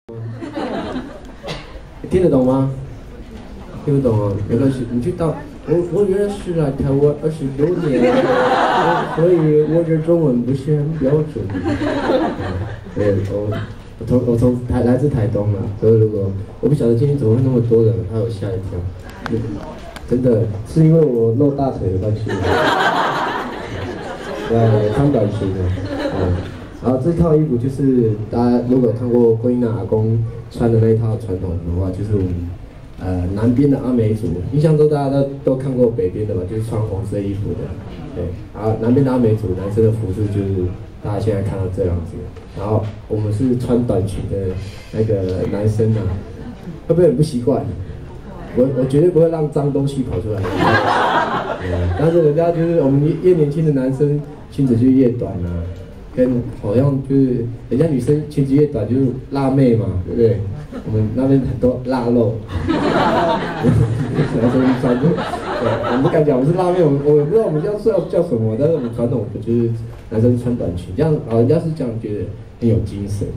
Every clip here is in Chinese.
你听得懂吗？听不懂啊，没关系，你去到我原来是来台湾20多年，所以我这中文不是很标准。对，我从来自台东嘛，所以如果我不晓得今天怎么会那么多人，还有吓一跳，真的是因为我露大腿的关系。对，穿短裙的，然后这套衣服就是大家如果看过观音阿公穿的那一套传统的话，就是我们南边的阿美族，印象中大家都看过北边的吧，就是穿红色衣服的，对，然后南边的阿美族男生的服饰就是大家现在看到这样子，然后我们是穿短裙的那个男生啊，会不会很不习惯？我绝对不会让脏东西跑出来。但是人家就是我们越年轻的男生裙子就越短啊，跟好像就是人家女生裙子越短就是辣妹嘛，对不对？我们那边很多腊肉，男生穿对，我们不敢讲我们是辣妹，我也不知道我们叫什么，但是我们传统的就是男生穿短裙，这样老人家是这样觉得很有精神，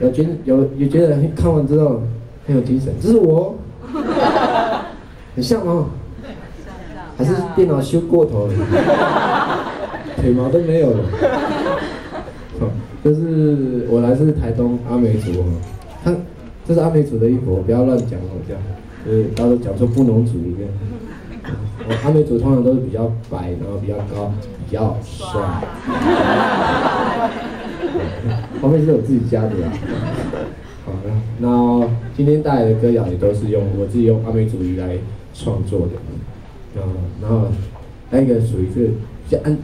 有觉得看完之后很有精神，这是我。很像哦，还是电脑修过头了，腿毛都没有了。就是我来自台东阿美族哦，这是阿美族的衣服，不要乱讲哦，这样，就是到时候讲出布农族一样。阿美族通常都是比较白，然后比较高，比较帅。后面是我自己加的啦。好的，那今天带来的歌谣也都是我自己用阿美族语来创作的，然后还有一个属于是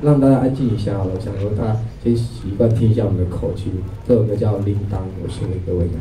让大家安静一下，我想说大家先习惯听一下我们的口气。这首歌叫《铃铛》，我献给各位的。